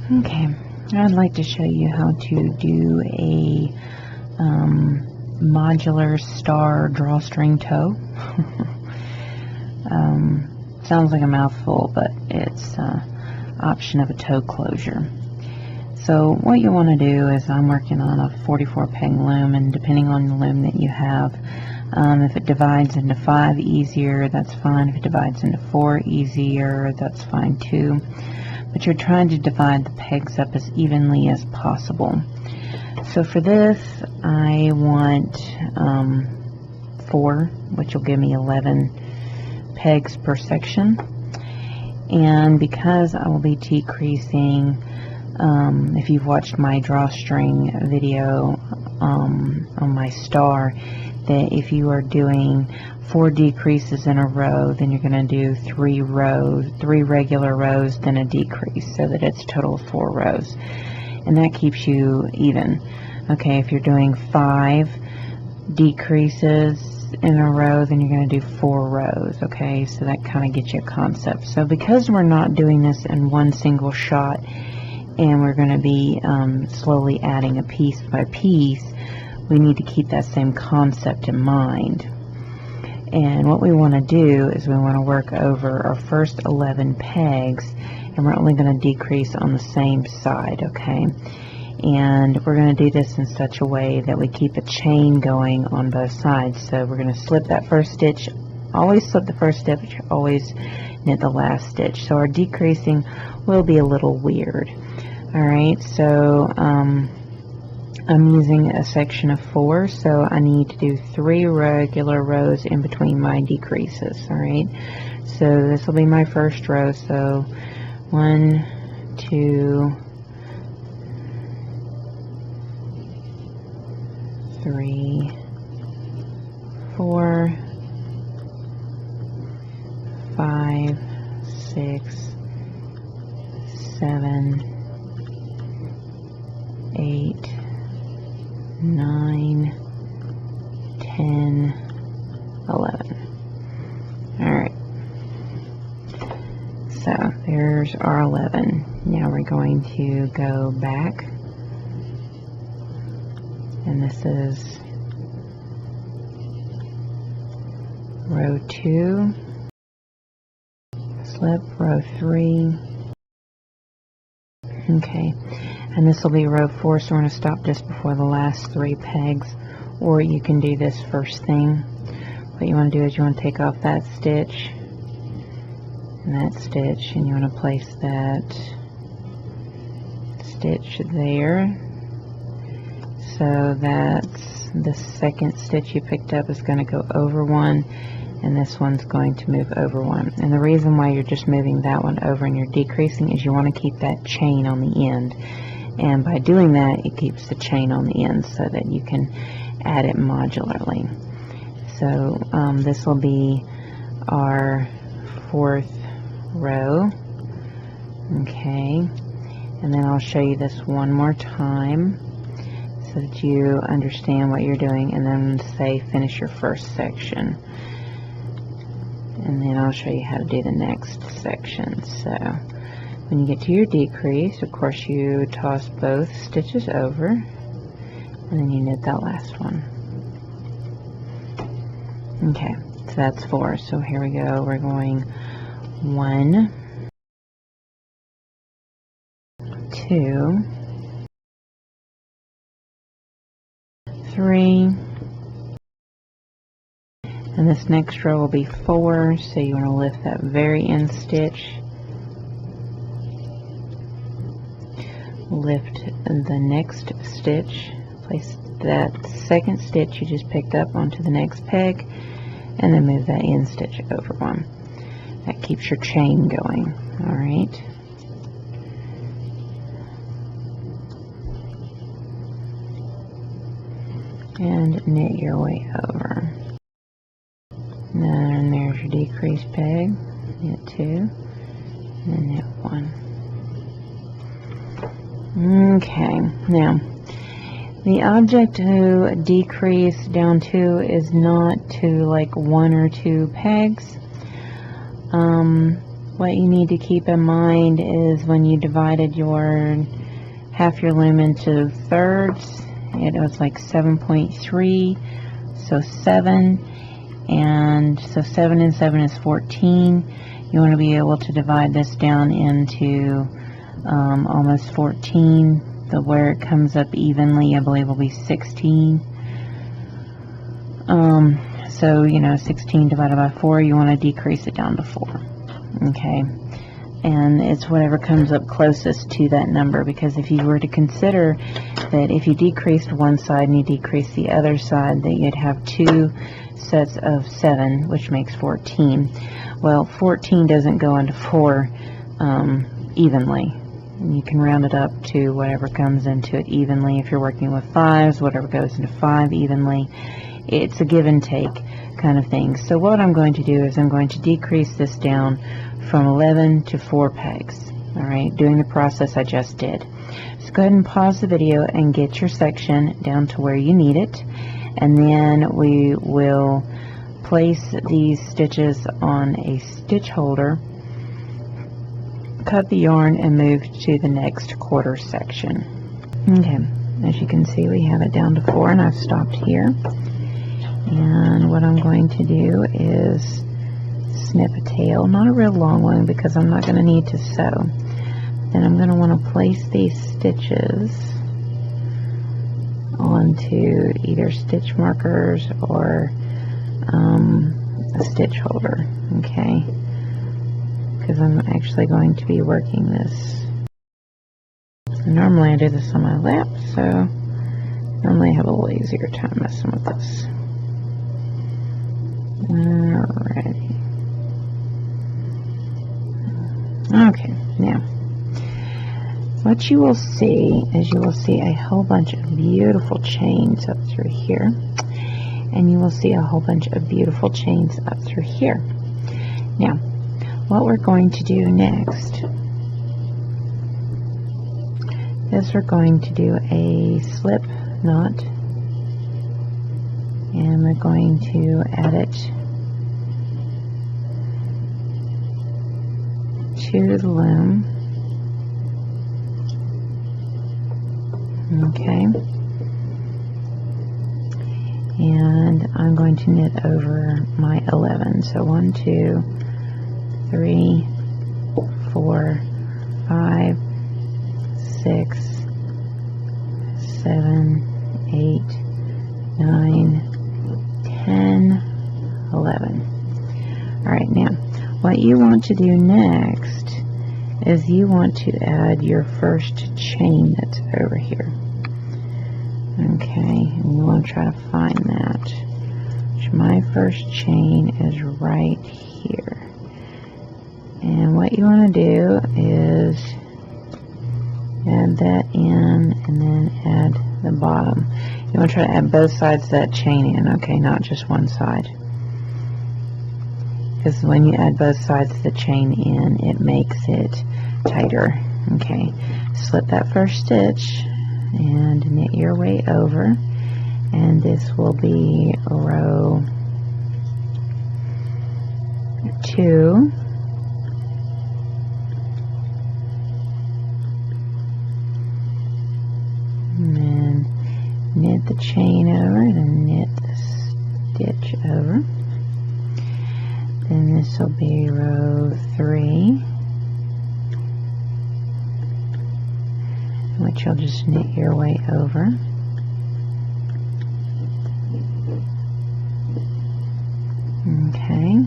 Okay, I'd like to show you how to do a modular star drawstring toe. Sounds like a mouthful, but it's option of a toe closure. So what you want to do is, I'm working on a 44 peg loom, and depending on the loom that you have, if it divides into 5 easier, that's fine. If it divides into 4 easier, that's fine too. But you're trying to divide the pegs up as evenly as possible. So for this, I want 4, which will give me 11 pegs per section. And because I will be decreasing, if you've watched my drawstring video on my star, that if you are doing 4 decreases in a row, then you're going to do 3 regular rows, then a decrease, so that it's a total of 4 rows. And that keeps you even. Okay, if you're doing 5 decreases in a row, then you're going to do 4 rows. Okay, so that kind of gets you a concept. So because we're not doing this in one single shot, and we're going to be slowly adding a piece by piece, we need to keep that same concept in mind. And what we want to do is we want to work over our first 11 pegs, and we're only going to decrease on the same side, okay? And we're going to do this in such a way that we keep a chain going on both sides. So we're going to slip that first stitch, always slip the first stitch, always knit the last stitch. So our decreasing will be a little weird. Alright, so I'm using a section of 4, so I need to do 3 regular rows in between my decreases. Alright, so this will be my first row. So 1, 2, 3, 4, 5, 6, 7, 8, 9, 10, 11. Alright, so there's our 11. Now we're going to go back, and this is row 2, slip, row 3. Okay, and this will be row 4, so we're going to stop just before the last 3 pegs, or you can do this first thing. What you want to do is you want to take off that stitch and that stitch, and you want to place that stitch there, so that's the second stitch you picked up is going to go over one, and this one's going to move over one. And the reason why you're just moving that one over and you're decreasing is you want to keep that chain on the end, and by doing that it keeps the chain on the end so that you can add it modularly. So this will be our 4th row. Okay, and then I'll show you this one more time so that you understand what you're doing, and then say finish your first section. And then I'll show you how to do the next section. So when you get to your decrease, of course you toss both stitches over, and then you knit that last one. Okay, so that's 4. So here we go. We're going 1, 2, 3, and this next row will be 4, so you want to lift that very end stitch, lift the next stitch, place that second stitch you just picked up onto the next peg, and then move that end stitch over one. That keeps your chain going. Alright, and knit your way over. And there's your decrease peg, knit 2, and then knit 1. Okay, now the object to decrease down to is not to like 1 or 2 pegs. what you need to keep in mind is when you divided your half your loom into thirds, it was like 7.3, so 7, and so 7 and 7 is 14. You want to be able to divide this down into almost 14. The where it comes up evenly, I believe, will be 16. So, you know, 16 divided by 4, you want to decrease it down to 4. Okay. And it's whatever comes up closest to that number, because if you were to consider that if you decreased one side and you decreased the other side, that you'd have 2 sets of 7, which makes 14. Well, 14 doesn't go into 4 evenly. You can round it up to whatever comes into it evenly. If you're working with 5s, whatever goes into 5 evenly. It's a give and take kind of thing. So what I'm going to do is I'm going to decrease this down from 11 to 4 pegs. Alright, doing the process I just did. So go ahead and pause the video and get your section down to where you need it. And then we will place these stitches on a stitch holder, cut the yarn, and move to the next quarter section. Okay, as you can see, we have it down to 4, and I've stopped here. And what I'm going to do is snip a tail, not a real long one because I'm not going to need to sew. Then I'm going to want to place these stitches onto either stitch markers or a stitch holder, okay? Because I'm actually going to be working this. Normally I do this on my lap, so normally I have a little easier time messing with this. Alrighty. Okay, now what you will see is you will see a whole bunch of beautiful chains up through here, and you will see a whole bunch of beautiful chains up through here. Now, what we're going to do next is we're going to do a slip knot, and we're going to add it to the loom. Okay, and I'm going to knit over my 11. So 1, 2, 3, 4, 5, 6, 7, 8, 9, 10, 11. Alright, now what you want to do next is you want to add your first chain that's over here. Okay, and you want to try to find that. So my first chain is right here. And what you want to do is add that in and then add the bottom. You want to try to add both sides of that chain in, okay, not just one side. Because when you add both sides of the chain in, it makes it tighter. Okay, slip that first stitch and knit your way over, and this will be row 2. And then knit the chain over, then knit the stitch over. Then this will be row 3, which you'll just knit your way over. Okay,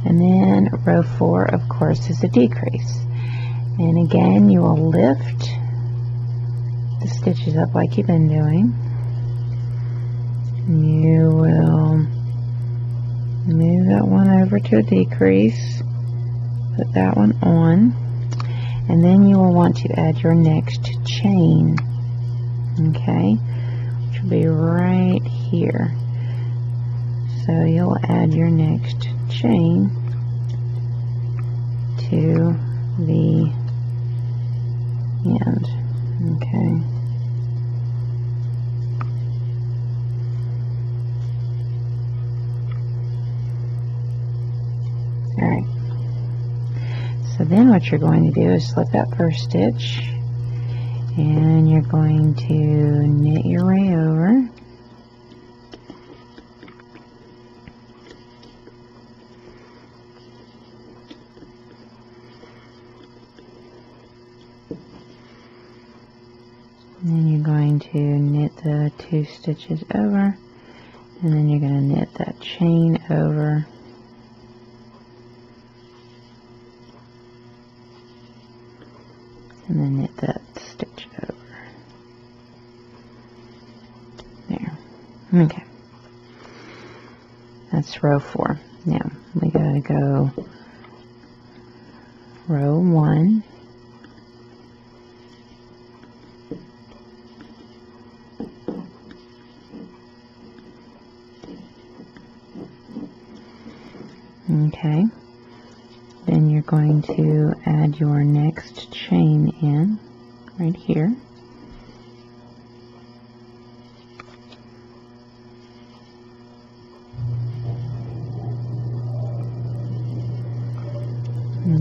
and then row 4, of course, is a decrease. And again, you will lift the stitches up like you've been doing. You will move that one over to a decrease, put that one on, and then you will want to add your next chain, okay, which will be right here. So you'll add your next chain to the end, okay. Alright, then what you're going to do is slip that first stitch, and you're going to knit your way over. And then you're going to knit the 2 stitches over, and then you're going to knit that chain over. And then knit that stitch over. There. Okay. That's row 4. Now, we gotta go row 1. Okay, then you're going to add your next chain in right here.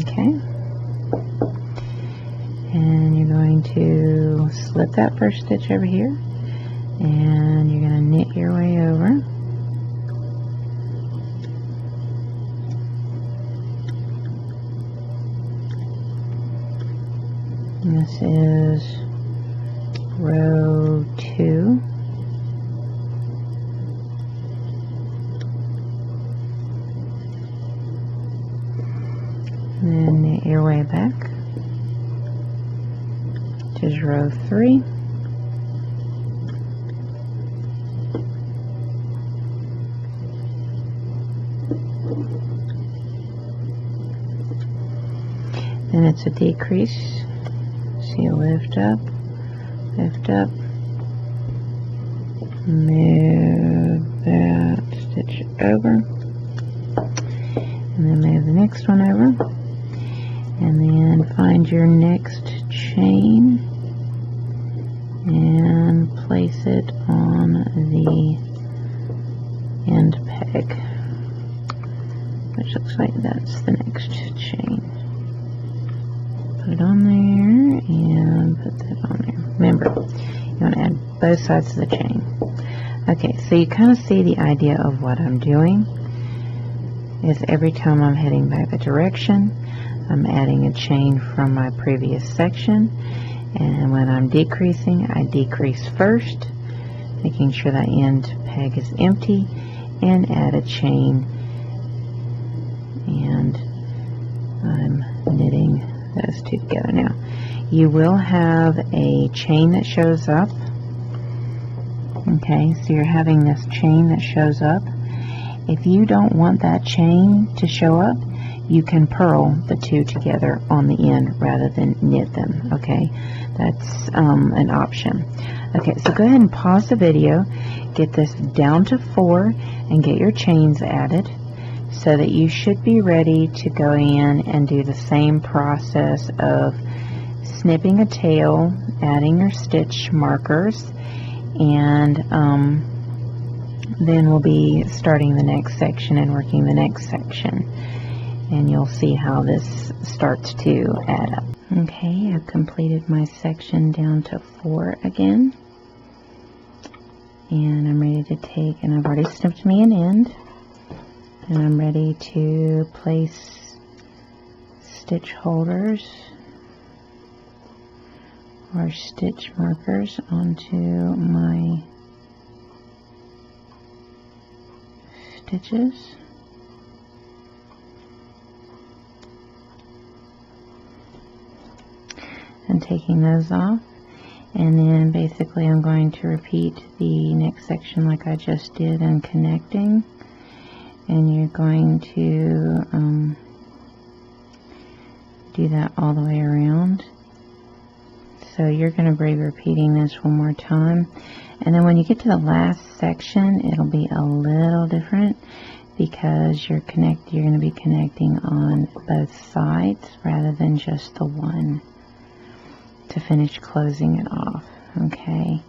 Okay, and you're going to slip that first stitch over here, and you're going to knit your way over. This is row 2. And then knit your way back, which is row 3. Then it's a decrease. So you lift up, move that stitch over, and then move the next one over, and then find your next chain and place it on the end peg, which looks like that's the next chain. Put it on there and put that on there. Remember, you want to add both sides of the chain. Okay, so you kind of see the idea of what I'm doing is every time I'm heading back the direction, I'm adding a chain from my previous section, and when I'm decreasing, I decrease first, making sure that end peg is empty, and add a chain, and I'm knitting those 2 together. Now, you will have a chain that shows up. Okay, so you're having this chain that shows up. If you don't want that chain to show up, you can purl the 2 together on the end rather than knit them. Okay, that's an option. Okay, so go ahead and pause the video, get this down to 4, and get your chains added, so that you should be ready to go in and do the same process of snipping a tail, adding your stitch markers, and then we'll be starting the next section and working the next section, and you'll see how this starts to add up. Okay, I've completed my section down to 4 again, and I'm ready to take, and I've already snipped me an end, and I'm ready to place stitch holders or stitch markers onto my stitches. And taking those off, and then basically I'm going to repeat the next section like I just did and connecting. And you're going to do that all the way around. So you're going to be repeating this one more time. And then when you get to the last section, it'll be a little different because you're going to be connecting on both sides rather than just the one to finish closing it off. Okay,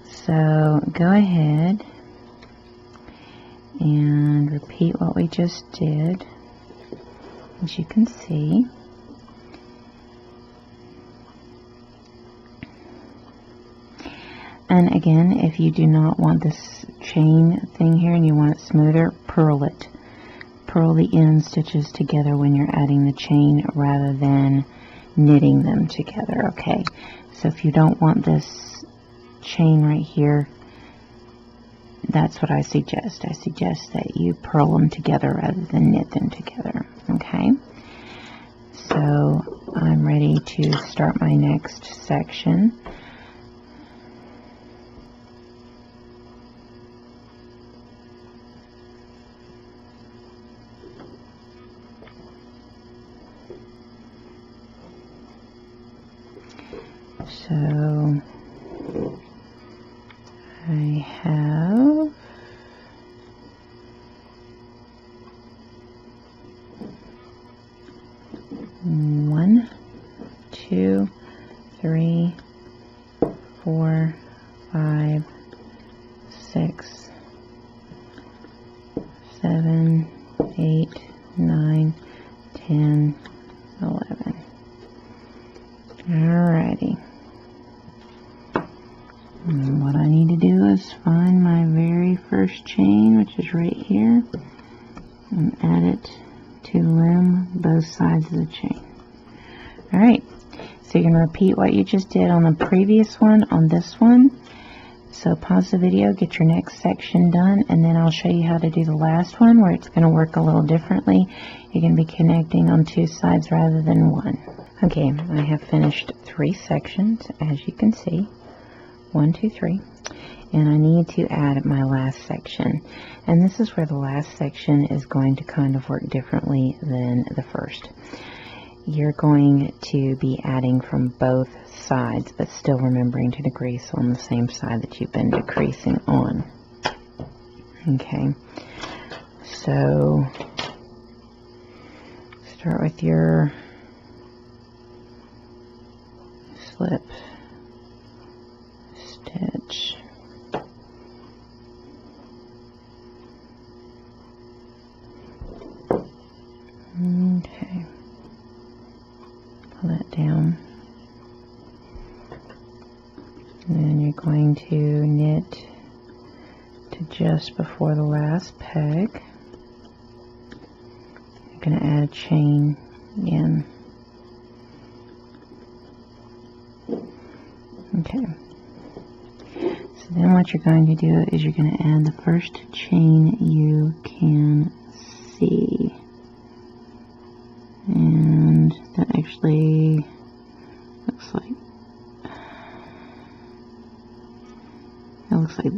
so go ahead and repeat what we just did, as you can see. And again, if you do not want this chain thing here and you want it smoother, purl it. Purl the end stitches together when you're adding the chain rather than knitting them together, okay? So if you don't want this chain right here, that's what I suggest. I suggest that you purl them together rather than knit them together, okay? So I'm ready to start my next section. So I have 1, 2, 3, 4, 5, 6, 7, 8, 9, 10, 11. Alrighty. And what I need to do is find my very first chain, which is right here, and add it to Loom both sides of the chain. Alright, so you're going to repeat what you just did on the previous one on this one. So pause the video, get your next section done, and then I'll show you how to do the last one where it's going to work a little differently. You're going to be connecting on 2 sides rather than 1. Okay, I have finished 3 sections, as you can see. 1, 2, 3. And I need to add my last section. And this is where the last section is going to kind of work differently than the first. You're going to be adding from both sides, but still remembering to decrease on the same side that you've been decreasing on. Okay, so start with your slip stitch. Okay, pull that down, and then you're going to knit to just before the last peg. You're going to add a chain in. Okay, so then what you're going to do is you're going to add the first chain you can see. And that actually looks like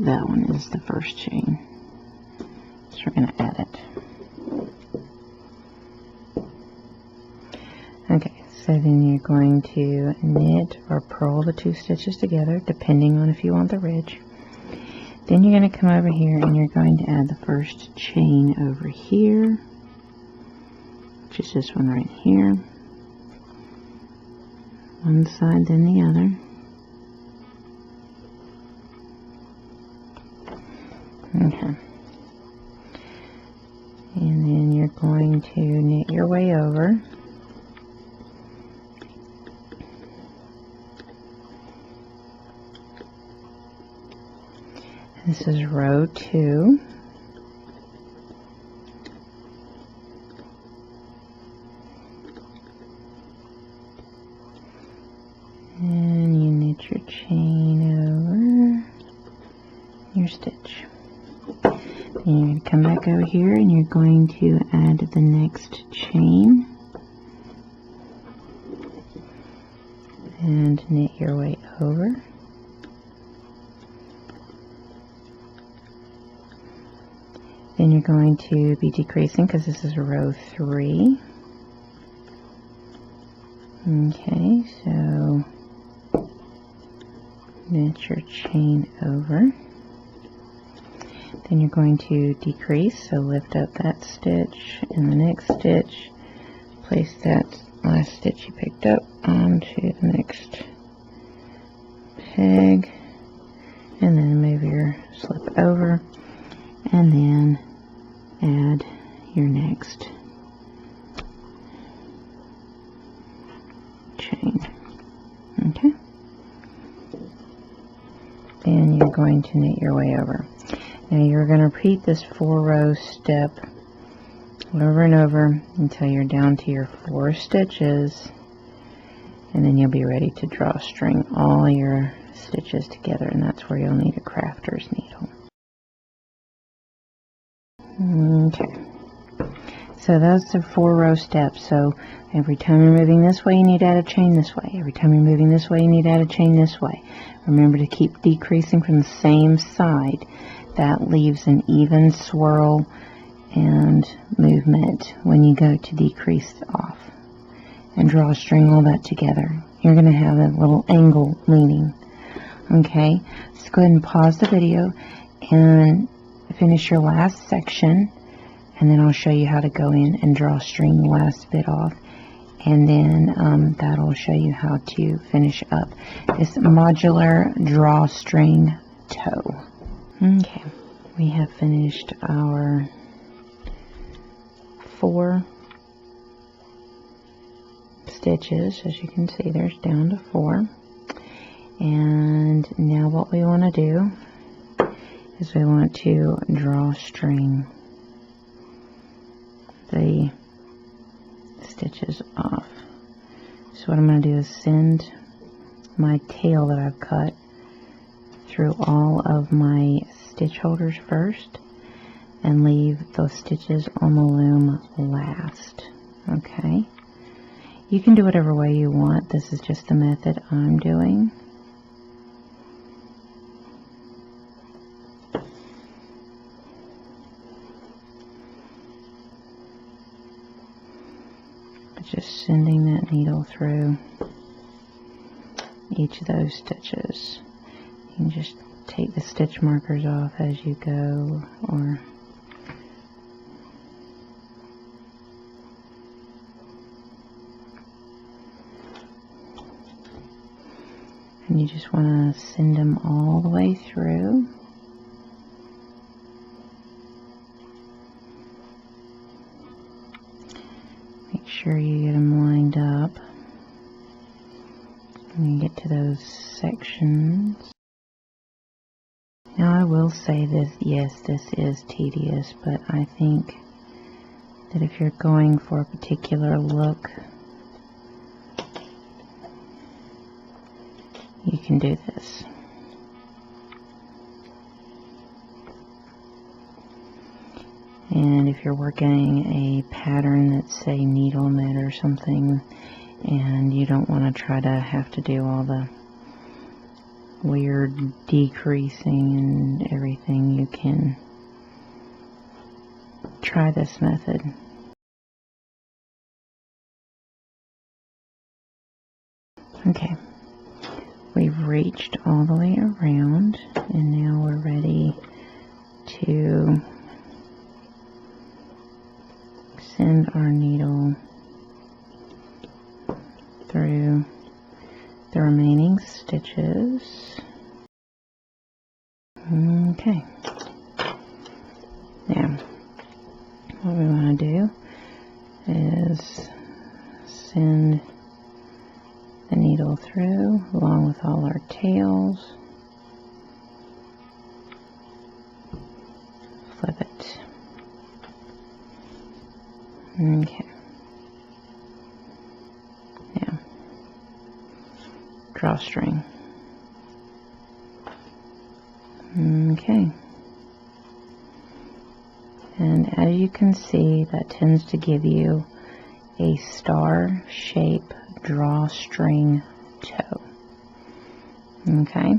that one is the first chain. So we're going to add it. Okay, so then you're going to knit or purl the 2 stitches together, depending on if you want the ridge. Then you're going to come over here and you're going to add the first chain over here, which is this one right here. One side, then the other. Okay. And then you're going to knit your way over. This is row 2. And you knit your chain over your stitch. Then you're going to come back over here and you're going to add the next chain and knit your way over. Then you're going to be decreasing because this is row 3. Okay, so knit your chain over. Then you're going to decrease, so lift up that stitch in the next stitch, place that last stitch you picked up onto the next peg, and then move your slip over, and then add your next chain. Okay, and you're going to knit your way over. Now you're going to repeat this 4-row step over and over until you're down to your 4 stitches, and then you'll be ready to drawstring all your stitches together, and that's where you'll need a crafter's needle. Okay, so those are 4-row steps. So every time you're moving this way, you need to add a chain this way. Every time you're moving this way, you need to add a chain this way. Remember to keep decreasing from the same side. That leaves an even swirl and movement when you go to decrease off. And drawstring all that together. You're going to have a little angle leaning. Okay, so go ahead and pause the video and finish your last section, and then I'll show you how to go in and drawstring the last bit off, and then that'll show you how to finish up this modular drawstring toe. Okay, we have finished our 4 stitches. As you can see, there's down to 4. And now what we want to do is we want to drawstring the stitches off. So what I'm going to do is send my tail that I've cut through all of my stitch holders first and leave those stitches on the loom last. Okay, you can do whatever way you want. This is just the method I'm doing. Just sending that needle through each of those stitches. You can just take the stitch markers off as you go, or and you just want to send them all the way through. Make sure you get them lined up when you get to those sections. Now I will say this, yes, this is tedious, but I think that if you're going for a particular look, you can do this. And if you're working a pattern that's, say, needle knit or something, and you don't want to try to have to do all the weird decreasing and everything, you can try this method. Okay, we've reached all the way around, and now we're ready to send our needle through the remaining stitches. Okay, now what we want to do is send the needle through along with all our tails, flip it. Okay, now drawstring. Okay, and as you can see, that tends to give you a star shape drawstring toe. Okay,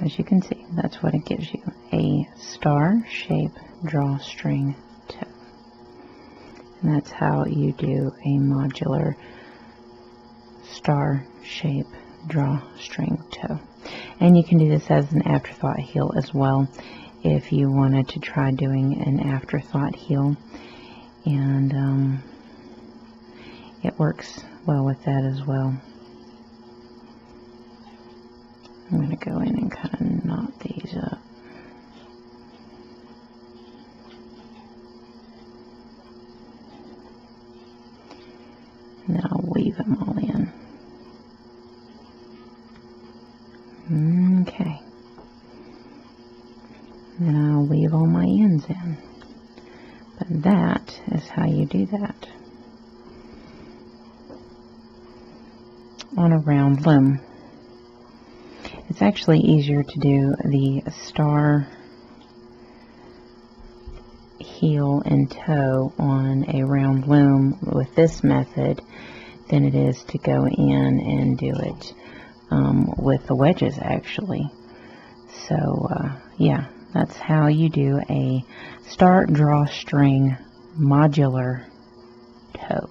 as you can see, that's what it gives you, a star shape drawstring toe. And that's how you do a modular star shape drawstring toe. And you can do this as an afterthought heel as well if you wanted to try doing an afterthought heel, and it works well with that as well. I'm going to go in and kind of knot these up. And then I'll weave them all in. Okay. leave all my ends in. But that is how you do that on a round loom. It's actually easier to do the star, heel, and toe on a round loom with this method than it is to go in and do it with the wedges, actually. So yeah, that's how you do a start drawstring modular toe.